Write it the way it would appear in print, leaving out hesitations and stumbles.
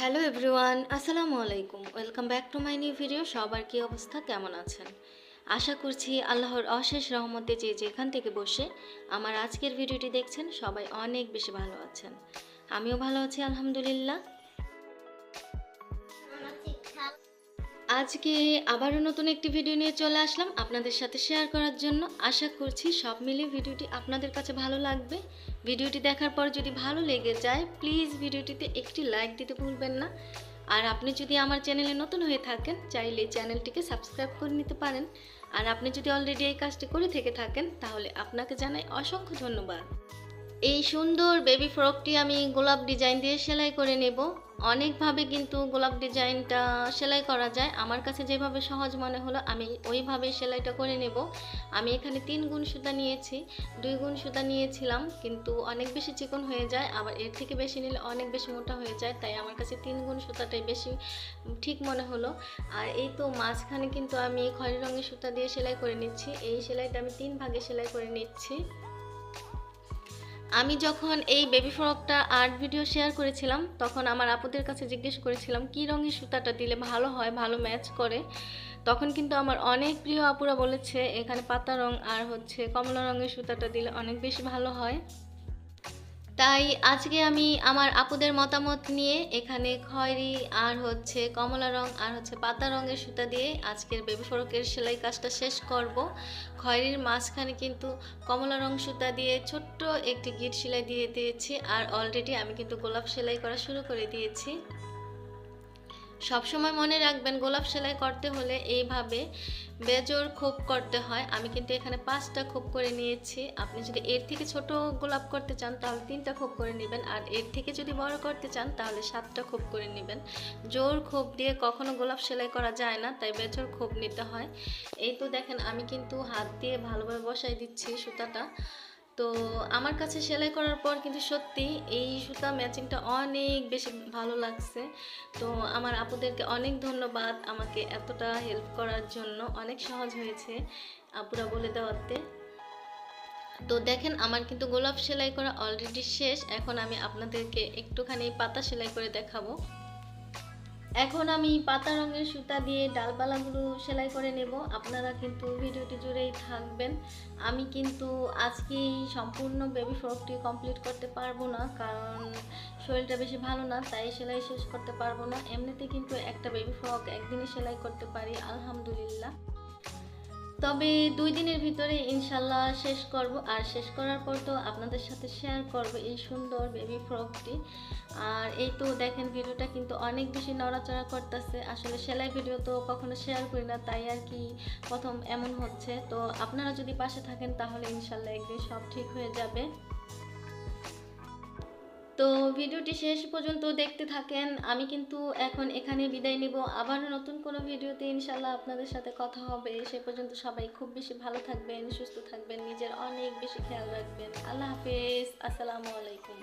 Hello everyone, আসসালামু আলাইকুম। Welcome back to my new video. সবার কি অবস্থা, কেমন আছেন? আশা করছি আল্লাহর অশেষ রহমতে যে যেখান থেকে বসে আমার আজকের ভিডিওটি দেখছেন সবাই অনেক বেশি ভালো আছেন। আমিও ভালো আছি আলহামদুলিল্লাহ। আজকে আবারও নতুন একটি ভিডিও নিয়ে চলে আসলাম আপনাদের সাথে শেয়ার করার জন্য। আশা করছি সব মিলিয়ে ভিডিওটি আপনাদের কাছে ভালো লাগবে। ভিডিওটি দেখার পর যদি ভালো লেগে যায় প্লিজ ভিডিওটিতে একটি লাইক দিতে ভুলবেন না। আর আপনি যদি আমার চ্যানেলে নতুন হয়ে থাকেন চাইলে চ্যানেলটিকে সাবস্ক্রাইব করে নিতে পারেন। আর আপনি যদি অলরেডি এই কাজটি করে থেকে থাকেন তাহলে আপনাকে জানাই অসংখ্য ধন্যবাদ। এই সুন্দর বেবি ফ্রকটি আমি গোলাপ ডিজাইন দিয়ে সেলাই করে নেব। অনেকভাবে কিন্তু গোলাপ ডিজাইনটা সেলাই করা যায়, আমার কাছে যেভাবে সহজ মনে হলো আমি ওইভাবেই সেলাইটা করে নেব। আমি এখানে 3 গুণ সুতা নিয়েছি, 2 গুণ সুতা নিয়েছিলাম কিন্তু অনেক বেশি চিকন হয়ে যায়, আবার এর থেকে বেশি নিলে অনেক বেশি মোটা হয়ে যায়, তাই আমার কাছে 3 গুণ সুতাটাই বেশি ঠিক মনে হলো। আর এই তো মাঝখানে কিন্তু আমি খয়েরি রঙের সুতা দিয়ে সেলাই করে নিচ্ছি। এই সেলাইটা আমি 3 ভাগে সেলাই করে নিচ্ছি। আমি যখন এই বেবি ফ্রকটা আর্ট ভিডিও শেয়ার করেছিলাম তখন আমার আপুদের কাছে জিজ্ঞেস করেছিলাম কী রঙের সুতাটা দিলে ভালো হয়, ভালো ম্যাচ করে। তখন কিন্তু আমার অনেক প্রিয় আপুরা বলেছে এখানে পাতা রং আর কমলা রঙের সুতাটা দিলে অনেক বেশি ভালো হয়। তাই আজকে আমি আমার আপুদের মতামত নিয়ে এখানে খয়েরি আর কমলা রং আর পাতা রঙের সুতা দিয়ে আজকের বেবি ফ্রকের সেলাই কাজটা শেষ করব। খয়েরির মাঝখানে কিন্তু কমলা রং সুতা দিয়ে ছোট্ট একটি গিট সেলাই দিয়ে দিয়েছি, আর অলরেডি আমি কিন্তু গোলাপ সেলাই করা শুরু করে দিয়েছি। সবসময় মনে রাখবেন গোলাপ সেলাই করতে হলে এইভাবে বেজোড় খোপ করতে হয়। আমি কিন্তু এখানে 5টা খোপ করে নিয়েছি। আপনি যদি এর থেকে ছোট গোলাপ করতে চান তাহলে 3টা খোপ করে নেবেন, আর এর থেকে যদি বড় করতে চান তাহলে 7টা খোপ করে নেবেন। জোর খোপ দিয়ে কখনো গোলাপ সেলাই করা যায় না, তাই বেজোড় খোপ নিতে হয়। এই তো দেখেন আমি কিন্তু হাত দিয়ে ভালোভাবে বসাই দিচ্ছি সুতাটা। তো আমার কাছে সেলাই করার পর কিন্তু সত্যি এই সুতা ম্যাচিংটা অনেক বেশি ভালো লাগছে। তো আমার আপুদেরকে অনেক ধন্যবাদ আমাকে এতটা হেল্প করার জন্য, অনেক সহজ হয়েছে আপুরা বলে দেওয়াতে। তো দেখেন আমার কিন্তু গোলাপ সেলাই করা অলরেডি শেষ। এখন আমি আপনাদেরকে একটুখানি পাতা সেলাই করে দেখাবো। এখন আমি পাতা রঙের সুতা দিয়ে ডালপালাগুলো সেলাই করে নেব। আপনারা কিন্তু ভিডিওটি জুড়েই থাকবেন। আমি কিন্তু আজকেই সম্পূর্ণ বেবি ফ্রকটি কমপ্লিট করতে পারবো না, কারণ শরীরটা বেশি ভালো না, তাই সেলাই শেষ করতে পারবো না। এমনিতে কিন্তু একটা বেবি ফ্রক একদিনই সেলাই করতে পারি আলহামদুলিল্লাহ। তবে 2 দিনের ভিতরে ইনশাল্লাহ শেষ করব, আর শেষ করার পর তো আপনাদের সাথে শেয়ার করব এই সুন্দর বেবি ফ্রকটি। আর এই তো দেখেন ভিডিওটা কিন্তু অনেক বেশি নড়াচড়া করতেছে। আসলে সেলাই ভিডিও তো কখনো শেয়ার করি না, তাই আর কি প্রথম এমন হচ্ছে। তো আপনারা যদি পাশে থাকেন তাহলে ইনশাল্লাহ একদিন সব ঠিক হয়ে যাবে। তো ভিডিওটি শেষ পর্যন্ত দেখতে থাকেন। আমি কিন্তু এখন এখানে বিদায় নিব, আবার নতুন কোনো ভিডিওতে ইনশাল্লাহ আপনাদের সাথে কথা হবে। সে পর্যন্ত সবাই খুব বেশি ভালো থাকবেন, সুস্থ থাকবেন, নিজের অনেক বেশি খেয়াল রাখবেন। আল্লাহ হাফেজ, আসসালামু আলাইকুম।